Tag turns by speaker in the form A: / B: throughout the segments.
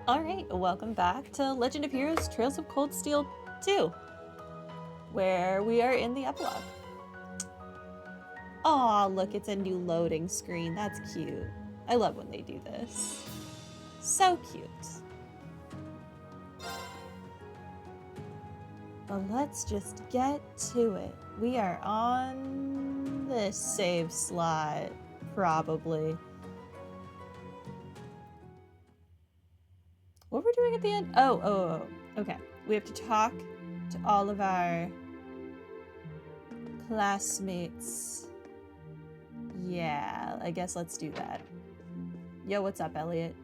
A: Alright, welcome back to Legend of Heroes Trails of Cold Steel 2, where we are in the epilogue. Aw, look, it's a new loading screen. That's cute. I love when they do this. So cute. Well, let's just get to it. We are on this save slot, probably. What we're doing at the end? Oh, okay. We have to talk to all of our classmates. Yeah, I guess let's do that. Yo, what's up, Elliot?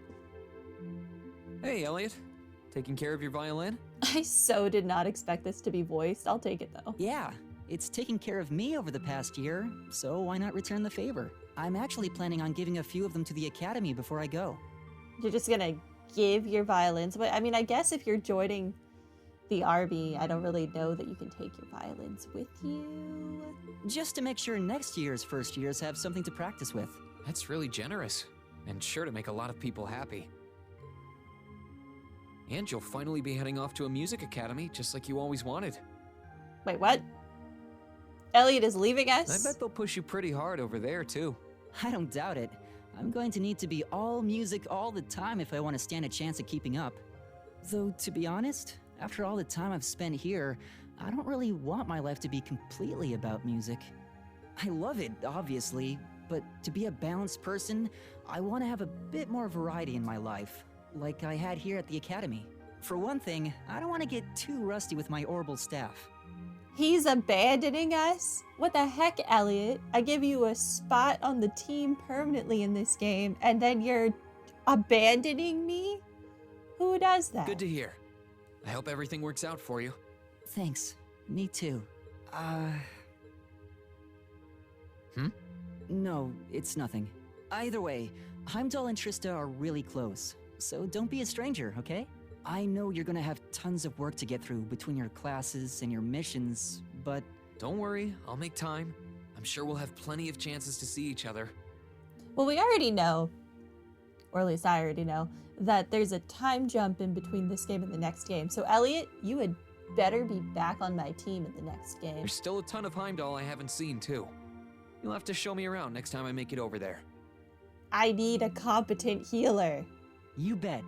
B: Hey, Elliot. Taking care of your violin?
A: I so did not expect this to be voiced. I'll take it, though.
C: Yeah, it's taken care of me over the past year, so why not return the favor? I'm actually planning on giving a few of them to the academy before I go.
A: You're just gonna give your violins, but I mean, I guess if you're joining the army, I don't really know that you can take your violins with you.
C: Just to make sure next year's first years have something to practice with.
B: That's really generous, and sure to make a lot of people happy. And you'll finally be heading off to a music academy, just like you always wanted.
A: Wait, what? Elliot is leaving us?
B: I bet they'll push you pretty hard over there, too.
C: I don't doubt it. I'm going to need to be all music all the time if I want to stand a chance at keeping up. Though, to be honest, after all the time I've spent here, I don't really want my life to be completely about music. I love it, obviously, but to be a balanced person, I want to have a bit more variety in my life, like I had here at the academy. For one thing, I don't want to get too rusty with my orbital staff.
A: He's abandoning us? What the heck, Elliot? I give you a spot on the team permanently in this game, and then you're abandoning me? Who does that?
B: Good to hear. I hope everything works out for you.
C: Thanks. Me too.
B: Hmm?
C: No, it's nothing. Either way, Heimdall and Trista are really close, so don't be a stranger, okay? I know you're gonna have tons of work to get through between your classes and your missions, but...
B: Don't worry, I'll make time. I'm sure we'll have plenty of chances to see each other.
A: Well, we already know, or at least I already know, that there's a time jump in between this game and the next game. So, Elliot, you had better be back on my team in the next game.
B: There's still a ton of Heimdall I haven't seen, too. You'll have to show me around next time I make it over there.
A: I need a competent healer.
C: You bet.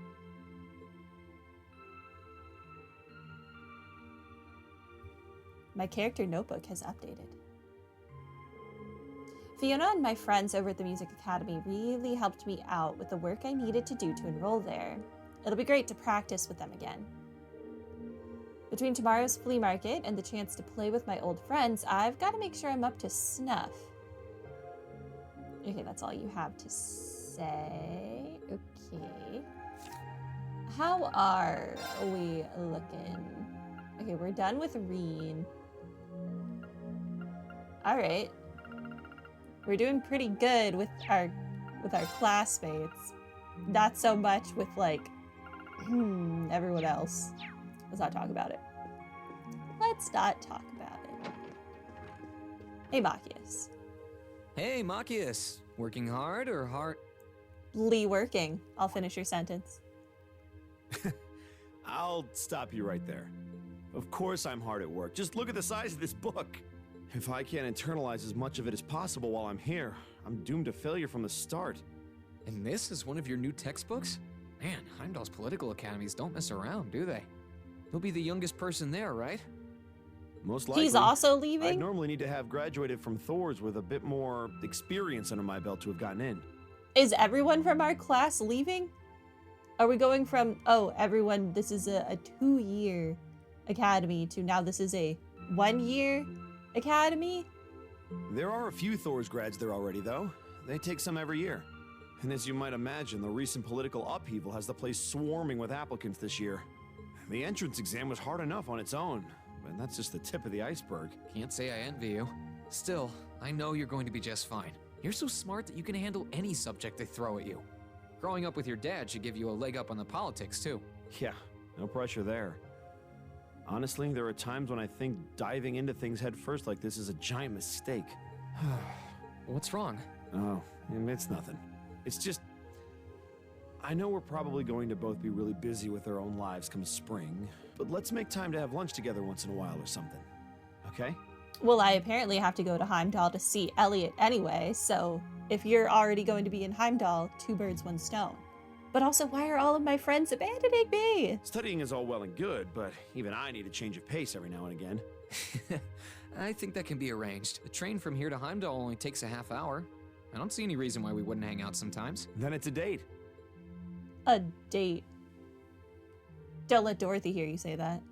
A: My character notebook has updated. Fiona and my friends over at the Music Academy really helped me out with the work I needed to do to enroll there. It'll be great to practice with them again. Between tomorrow's flea market and the chance to play with my old friends, I've got to make sure I'm up to snuff. Okay, that's all you have to say. Okay. How are we looking? Okay, we're done with Reen. All right. We're doing pretty good with our classmates. Not so much with like everyone else. Let's not talk about it. Let's not talk about it. Hey, Machias.
B: Hey, Machias. Working hard or hard?
A: Lee working. I'll finish your sentence.
D: I'll stop you right there. Of course I'm hard at work. Just look at the size of this book. If I can't internalize as much of it as possible while I'm here, I'm doomed to failure from the start.
B: And this is one of your new textbooks? Man, Heimdall's political academies don't mess around, do they? You'll be the youngest person there, right?
D: Most likely.
A: He's also
D: I'd
A: leaving?
D: normally need to have graduated from Thor's with a bit more experience under my belt to have gotten in.
A: Is everyone from our class leaving? Are we going from, oh, everyone, this is a 2-year academy to now this is a 1-year academy?
D: There are a few Thor's grads there already, though. They take some every year. And as you might imagine, the recent political upheaval has the place swarming with applicants this year. The entrance exam was hard enough on its own, but that's just the tip of the iceberg.
B: Can't say I envy you. Still, I know you're going to be just fine. You're so smart that you can handle any subject they throw at you. Growing up with your dad should give you a leg up on the politics, too.
D: Yeah, no pressure there. Honestly, there are times when I think diving into things head first like this is a giant mistake.
B: What's wrong?
D: Oh, it's nothing. It's just... I know we're probably going to both be really busy with our own lives come spring, but let's make time to have lunch together once in a while or something. Okay?
A: Well, I apparently have to go to Heimdall to see Elliot anyway, so if you're already going to be in Heimdall, two birds, one stone. But also, why are all of my friends abandoning me?
D: Studying is all well and good, but even I need a change of pace every now and again.
B: I think that can be arranged. The train from here to Heimdall only takes a half hour. I don't see any reason why we wouldn't hang out sometimes.
D: Then it's a date.
A: A date. Don't let Dorothy hear you say that.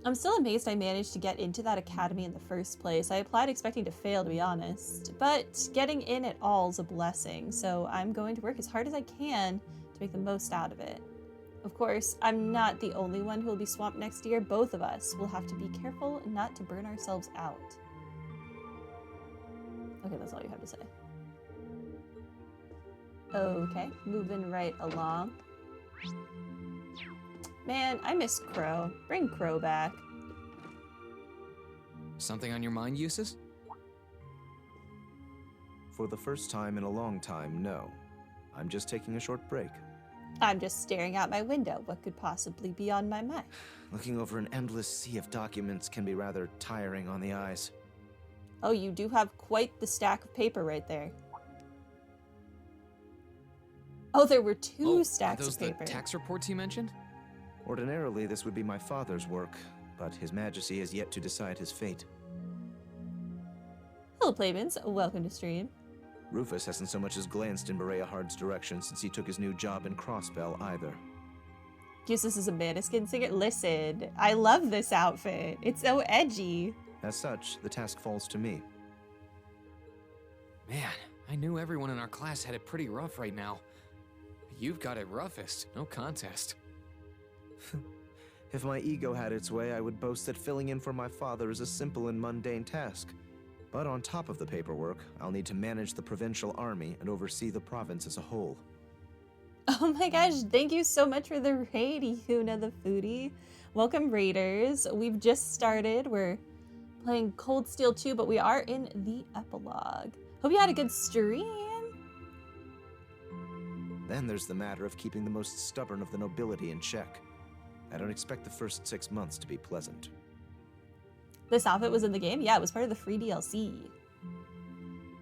A: I'm still amazed I managed to get into that academy in the first place. I applied expecting to fail, to be honest. But getting in at all is a blessing, so I'm going to work as hard as I can to make the most out of it. Of course, I'm not the only one who will be swamped next year. Both of us will have to be careful not to burn ourselves out. Okay, that's all you have to say. Okay, moving right along. Man, I miss Crow. Bring Crow back.
B: Something on your mind, Eustace?
E: For the first time in a long time, no. I'm just taking a short break.
A: I'm just staring out my window. What could possibly be on my mind?
E: Looking over an endless sea of documents can be rather tiring on the eyes.
A: Oh, you do have quite the stack of paper right there. Oh, there were two stacks
B: are those
A: of paper.
B: the tax reports you mentioned?
E: Ordinarily, this would be my father's work, but His Majesty has yet to decide his fate.
A: Hello, Playmans. Welcome to stream.
E: Rufus hasn't so much as glanced in Berea Hard's direction since he took his new job in Crossbell either.
A: Eustace is a Maniskin singer. Listen, I love this outfit. It's so edgy.
E: As such, the task falls to me.
B: Man, I knew everyone in our class had it pretty rough right now. You've got it roughest, no contest.
E: If my ego had its way, I would boast that filling in for my father is a simple and mundane task. But on top of the paperwork, I'll need to manage the provincial army and oversee the province as a whole.
A: Oh my gosh, thank you so much for the raid, Yuna the Foodie. Welcome, Raiders. We've just started. We're playing Cold Steel 2, but we are in the epilogue. Hope you had a good stream.
E: Then there's the matter of keeping the most stubborn of the nobility in check. I don't expect the first 6 months to be pleasant.
A: This outfit was in the game? Yeah, it was part of the free DLC.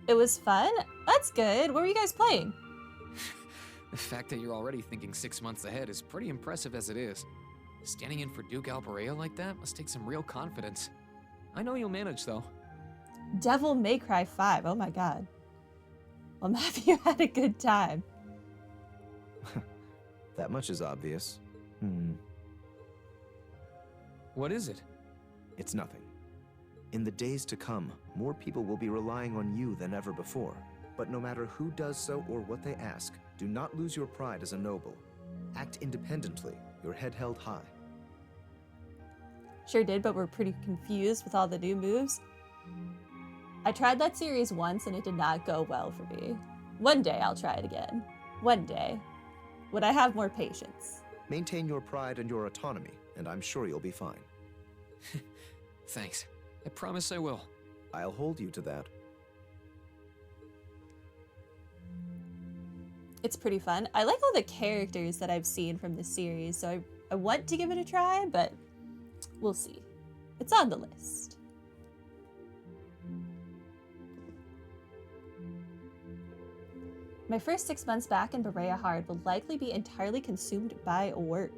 A: It was fun? That's good. What were you guys playing?
B: The fact that you're already thinking 6 months ahead is pretty impressive as it is. Standing in for Duke Alberea like that must take some real confidence. I know you'll manage, though.
A: Devil May Cry 5. Oh my god. Well, I'm happy you had a good time.
E: That much is obvious.
B: What is it?
E: It's nothing. In the days to come, more people will be relying on you than ever before. But no matter who does so or what they ask, do not lose your pride as a noble. Act independently, your head held high.
A: Sure did, but we're pretty confused with all the new moves. I tried that series once and it did not go well for me. One day I'll try it again. One day. When I have more patience.
E: Maintain your pride and your autonomy, and I'm sure you'll be fine.
B: Thanks. I promise I will.
E: I'll hold you to that.
A: It's pretty fun. I like all the characters that I've seen from this series, so I want to give it a try, but we'll see. It's on the list. My first 6 months back in Berea Hard will likely be entirely consumed by work.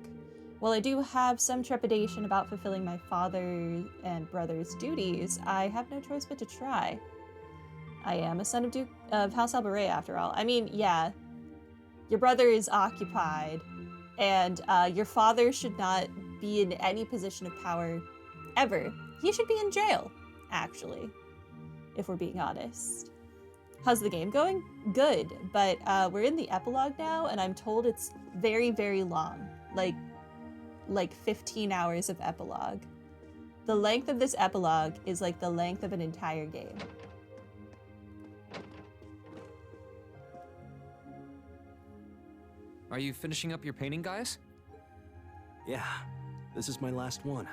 A: While I do have some trepidation about fulfilling my father and brother's duties, I have no choice but to try. I am a son of House Alberea after all. I mean, yeah, your brother is occupied, and your father should not be in any position of power ever. He should be in jail, actually, if we're being honest. How's the game going? Good, but we're in the epilogue now, and I'm told it's very, very long. Like 15 hours of epilogue. The length of this epilogue is like the length of an entire game.
B: Are you finishing up your painting, guys?
F: Yeah, this is my last one.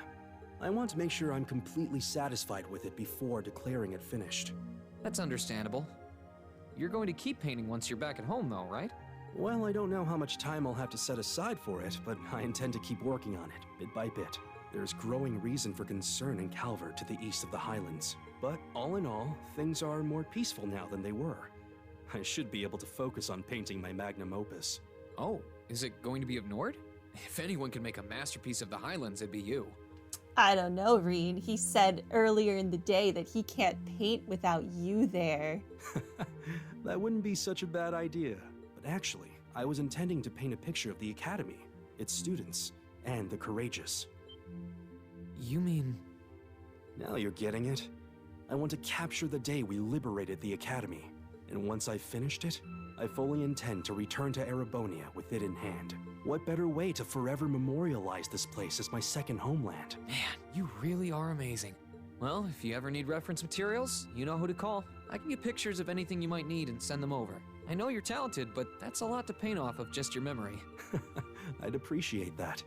F: I want to make sure I'm completely satisfied with it before declaring it finished.
B: That's understandable. You're going to keep painting once you're back at home, though, right?
F: Well, I don't know how much time I'll have to set aside for it, but I intend to keep working on it, bit by bit. There's growing reason for concern in Calvert to the east of the Highlands. But all in all, things are more peaceful now than they were. I should be able to focus on painting my magnum opus.
B: Oh, is it going to be of Nord? If anyone can make a masterpiece of the Highlands, it'd be you.
A: I don't know, Reen. He said earlier in the day that he can't paint without you there.
F: That wouldn't be such a bad idea. But actually, I was intending to paint a picture of the Academy, its students, and the courageous.
B: You mean...
F: Now you're getting it. I want to capture the day we liberated the Academy. And once I've finished it, I fully intend to return to Erebonia with it in hand. What better way to forever memorialize this place as my second homeland?
B: Man, you really are amazing. Well, if you ever need reference materials, you know who to call. I can get pictures of anything you might need and send them over. I know you're talented, but that's a lot to paint off of just your memory.
F: I'd appreciate that.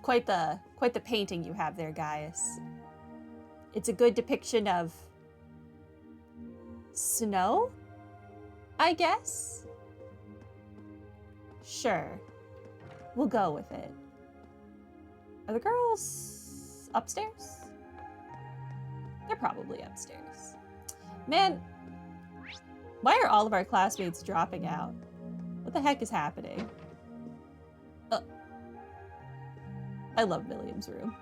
A: Quite the painting you have there, Gaius. It's a good depiction of snow, I guess? Sure. We'll go with it. Are the girls upstairs? They're probably upstairs. Man, why are all of our classmates dropping out? What the heck is happening? I love William's room.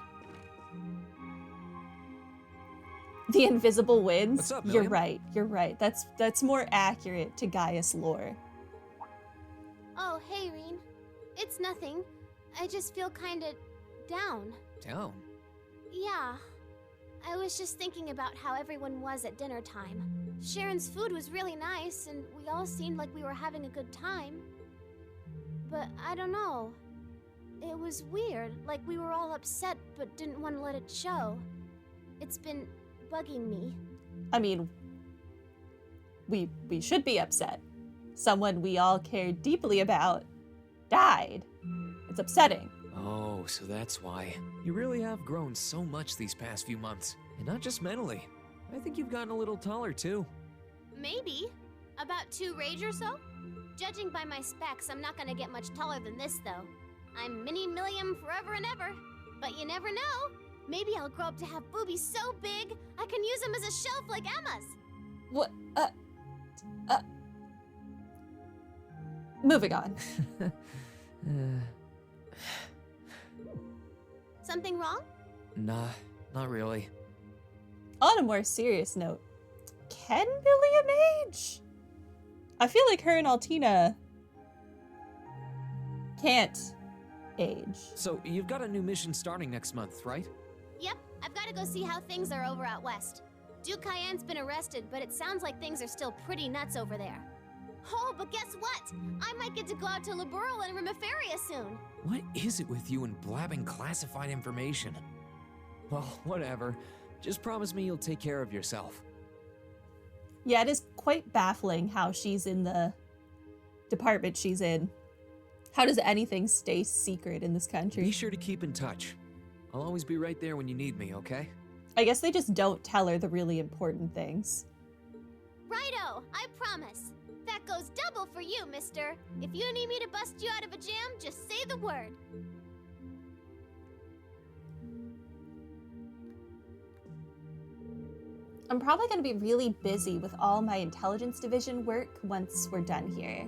A: The invisible winds.
B: What's up,
A: You're
B: William?
A: right. You're right. That's more accurate to Gaius lore.
G: Oh, hey, Reen. It's nothing. I just feel kinda down.
B: Down?
G: Yeah. I was just thinking about how everyone was at dinner time. Sharon's food was really nice, and we all seemed like we were having a good time. But I don't know. It was weird, like we were all upset but didn't want to let it show. It's been bugging me.
A: I mean, we should be upset. Someone we all cared deeply about died. It's upsetting.
B: Oh, so that's why. You really have grown so much these past few months. And not just mentally. I think you've gotten a little taller, too.
G: Maybe. About 2 rage or so? Judging by my specs, I'm not gonna get much taller than this, though. I'm mini-millium forever and ever. But you never know. Maybe I'll grow up to have boobies so big, I can use them as a shelf like Emma's.
A: What? Moving on.
G: Something wrong?
B: Nah, not really.
A: On a more serious note, can William age? I feel like her and Altina can't age.
B: So, you've got a new mission starting next month, right?
G: Yep, I've gotta go see how things are over out west. Duke Cayenne's been arrested, but it sounds like things are still pretty nuts over there. Oh, but guess what? I might get to go out to Liberal and Rimiferia soon.
B: What is it with you and blabbing classified information? Well, whatever. Just promise me you'll take care of yourself.
A: Yeah, it is quite baffling how she's in the department she's in. How does anything stay secret in this
B: Be
A: country?
B: sure to keep in touch. I'll always be right there when you need me, okay?
A: I guess they just don't tell her the really important things.
G: Righto, I promise. That goes double for you, mister. If you need me to bust you out of a jam, just say the word.
A: I'm probably going to be really busy with all my intelligence division work once we're done here.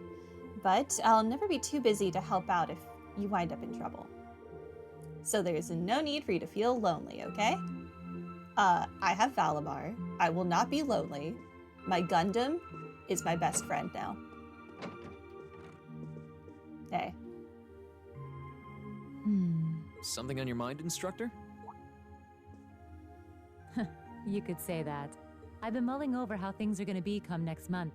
A: But I'll never be too busy to help out if you wind up in trouble. So there's no need for you to feel lonely, okay? I have Valimar. I will not be lonely. My Gundam is my best friend now. Hey.
B: Something on your mind, instructor?
H: You could say that. I've been mulling over how things are gonna be come next month,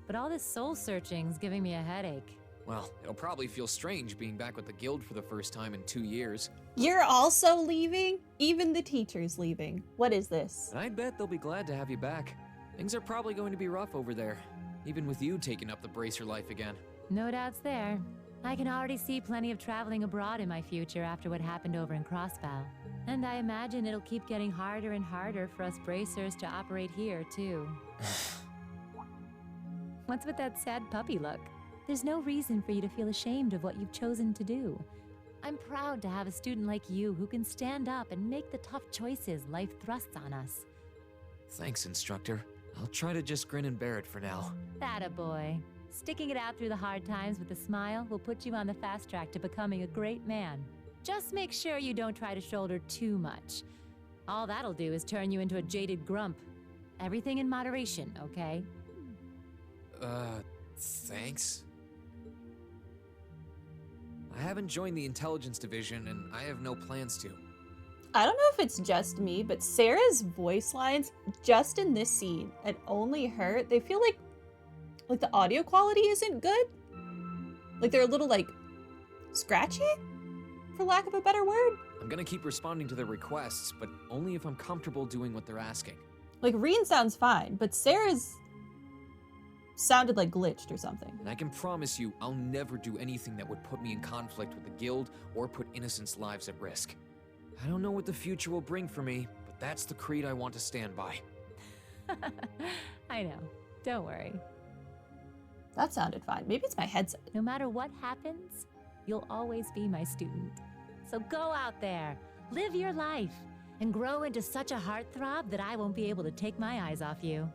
H: but all this soul searching's giving me a headache.
B: Well, it'll probably feel strange being back with the guild for the first time in 2 years.
A: You're also leaving? Even the teacher's leaving. What is this?
B: And I'd bet they'll be glad to have you back. Things are probably going to be rough over there, even with you taking up the bracer life again.
H: No doubts there. I can already see plenty of traveling abroad in my future after what happened over in Crossbow. And I imagine it'll keep getting harder and harder for us bracers to operate here, too. What's with that sad puppy look? There's no reason for you to feel ashamed of what you've chosen to do. I'm proud to have a student like you who can stand up and make the tough choices life thrusts on us.
B: Thanks, instructor. I'll try to just grin and bear it for now.
H: Attaboy. Sticking it out through the hard times with a smile will put you on the fast track to becoming a great man. Just make sure you don't try to shoulder too much. All that'll do is turn you into a jaded grump. Everything in moderation, okay?
B: Thanks. I haven't joined the intelligence division, and I have no plans to.
A: I don't know if it's just me, but Sarah's voice lines, just in this scene, and only her, they feel like the audio quality isn't good. Like they're a little, like, scratchy, for lack of a better word.
B: I'm gonna keep responding to their requests, but only if I'm comfortable doing what they're asking.
A: Like, Reen sounds fine, but Sarah's sounded like glitched or something.
B: And I can promise you, I'll never do anything that would put me in conflict with the guild or put innocents' lives at risk. I don't know what the future will bring for me, but that's the creed I want to stand by.
H: I know. Don't worry.
A: That sounded fine. Maybe it's my headset.
H: No matter what happens, you'll always be my student. So go out there, live your life, and grow into such a heartthrob that I won't be able to take my eyes off you.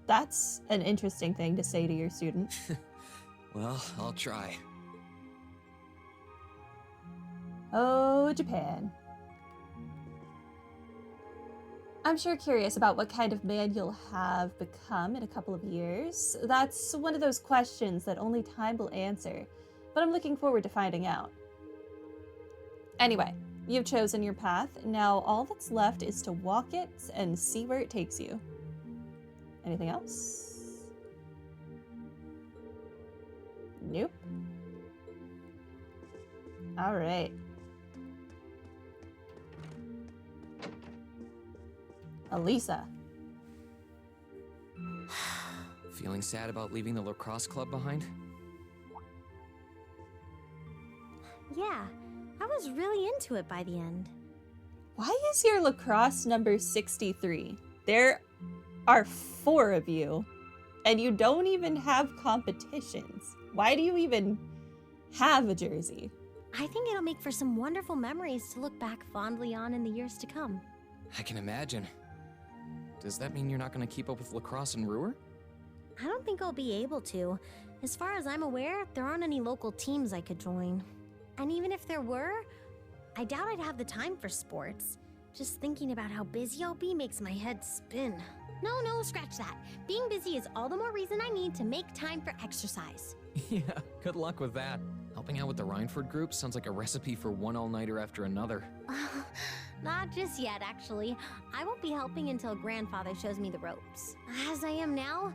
A: That's an interesting thing to say to your student.
B: Well, I'll try.
A: Oh, Japan. I'm sure curious about what kind of man you'll have become in a couple of years. That's one of those questions that only time will answer, but I'm looking forward to finding out. Anyway, you've chosen your path. Now all that's left is to walk it and see where it takes you. Anything else? Nope. All right. Elisa.
B: Feeling sad about leaving the lacrosse club behind?
I: Yeah, I was really into it by the end.
A: Why is your lacrosse number 63? There are 4 of you, and you don't even have competitions. Why do you even have a jersey?
I: I think it'll make for some wonderful memories to look back fondly on in the years to come.
B: I can imagine. Does that mean you're not going to keep up with lacrosse and Ruhr?
I: I don't think I'll be able to. As far as I'm aware, there aren't any local teams I could join. And even if there were, I doubt I'd have the time for sports. Just thinking about how busy I'll be makes my head spin. No, scratch that. Being busy is all the more reason I need to make time for exercise.
B: Yeah, good luck with that. Helping out with the Rhineford group sounds like a recipe for one all-nighter after another.
I: Not just yet, actually. I won't be helping until Grandfather shows me the ropes. As I am now,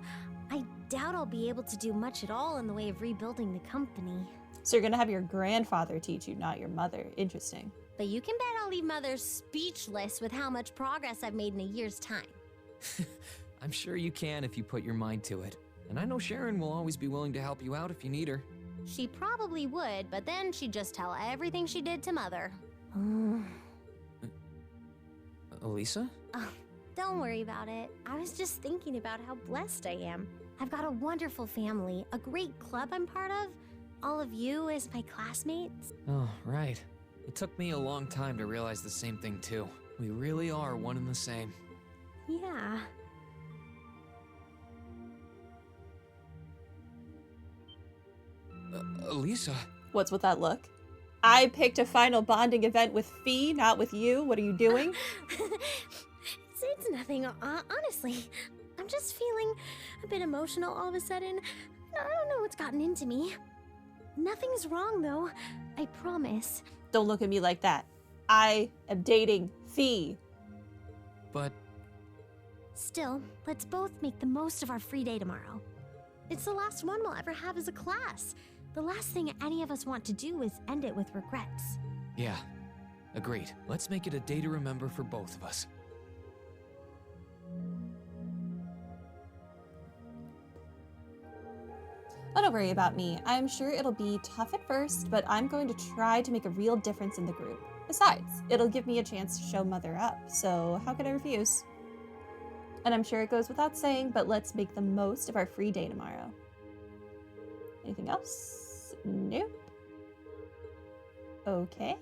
I: I doubt I'll be able to do much at all in the way of rebuilding the company.
A: So you're gonna have your grandfather teach you, not your mother. Interesting.
I: But you can bet I'll leave Mother speechless with how much progress I've made in a year's time.
B: I'm sure you can if you put your mind to it. And I know Sharon will always be willing to help you out if you need her.
I: She probably would, but then she'd just tell everything she did to Mother.
B: Elisa?
I: Oh, don't worry about it. I was just thinking about how blessed I am. I've got a wonderful family, a great club I'm part of, all of you as my classmates.
B: Oh, right. It took me a long time to realize the same thing, too. We really are one and the same.
I: Yeah.
B: Elisa?
A: What's with that look? I picked a final bonding event with Fee, not with you. What are you doing?
I: It's nothing, honestly. I'm just feeling a bit emotional all of a sudden. I don't know what's gotten into me. Nothing's wrong, though. I promise.
A: Don't look at me like that. I am dating Fee.
B: But...
I: Still, let's both make the most of our free day tomorrow. It's the last one we'll ever have as a class. The last thing any of us want to do is end it with regrets.
B: yeah, agreed. Let's make it a day to remember for both of us.
A: Oh, don't worry about me. I'm sure it'll be tough at first, but I'm going to try to make a real difference in the group. Besides, it'll give me a chance to show Mother up, so how could I refuse? And I'm sure it goes without saying, but let's make the most of our free day tomorrow. Anything else? Nope. Okay.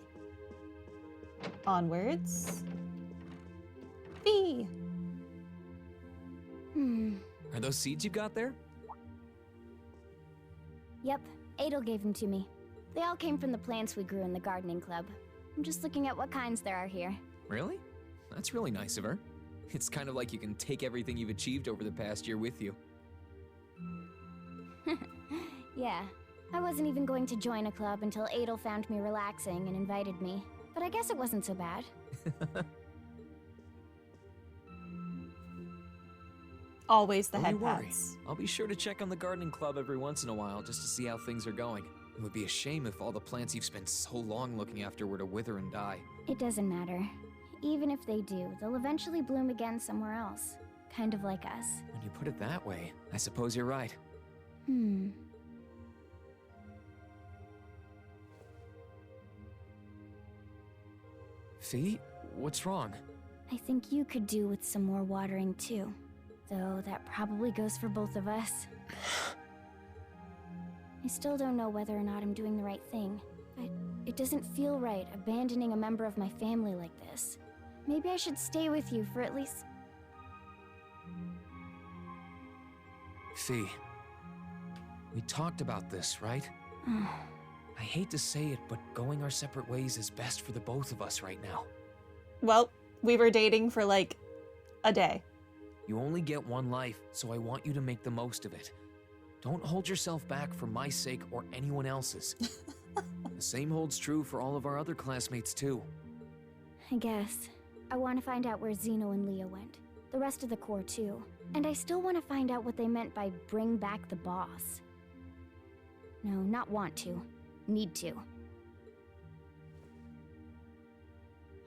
A: Onwards. Fee!
B: Are those seeds you got there?
J: Yep, Adel gave them to me. They all came from the plants we grew in the gardening club. I'm just looking at what kinds there are here.
B: Really? That's really nice of her. It's kind of like you can take everything you've achieved over the past year with you.
J: Yeah, I wasn't even going to join a club until Adel found me relaxing and invited me. But I guess it wasn't so bad.
A: Always the
B: Don't
A: head
B: you worry.
A: pats.
B: I'll be sure to check on the gardening club every once in a while just to see how things are going. It would be a shame if all the plants you've spent so long looking after were to wither and die.
J: It doesn't matter. Even if they do, they'll eventually bloom again somewhere else. Kind of like us.
B: When you put it that way, I suppose you're right. Fee, what's wrong?
J: I think you could do with some more watering too. Though that probably goes for both of us. I still don't know whether or not I'm doing the right thing, but it doesn't feel right abandoning a member of my family like this. Maybe I should stay with you for at least...
B: Fee, we talked about this, right? I hate to say it, but going our separate ways is best for the both of us right now.
A: Well, we were dating for like a day.
B: You only get one life, so I want you to make the most of it. Don't hold yourself back for my sake or anyone else's. The same holds true for all of our other classmates too.
J: I guess. I want to find out where Zeno and Leah went. The rest of the Corps too. And I still want to find out what they meant by bring back the boss. No, not want to. Need to.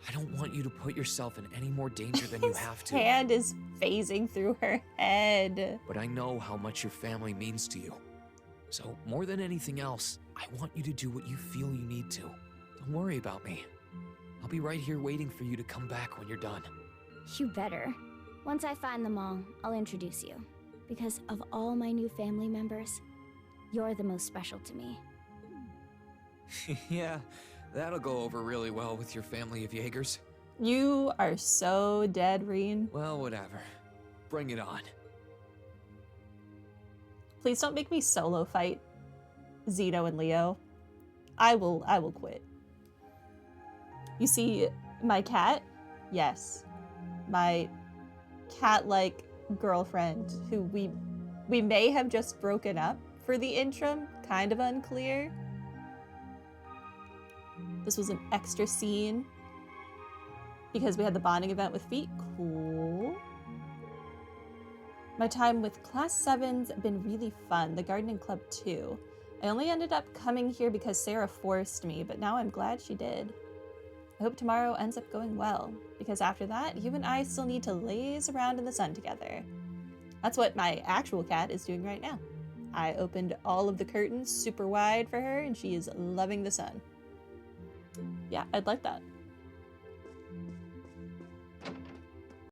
B: I don't want you to put yourself in any more danger than you have to.
A: His hand is phasing through her head.
B: But I know how much your family means to you. So, more than anything else, I want you to do what you feel you need to. Don't worry about me. I'll be right here waiting for you to come back when you're done.
J: You better. Once I find them all, I'll introduce you. Because of all my new family members, you're the most special to me.
B: Yeah, that'll go over really well with your family of Jaegers.
A: You are so dead, Reen.
B: Well, whatever. Bring it on.
A: Please don't make me solo fight Zeno and Leo. I will quit. You see, my cat? Yes. My cat-like girlfriend who we may have just broken up for the interim, kind of unclear. This was an extra scene because we had the bonding event with Feet. Cool. My time with Class 7's been really fun, the gardening club too. I only ended up coming here because Sarah forced me, but now I'm glad she did. I hope tomorrow ends up going well, because after that, you and I still need to laze around in the sun together. That's what my actual cat is doing right now. I opened all of the curtains super wide for her, and she is loving the sun. Yeah, I'd like that.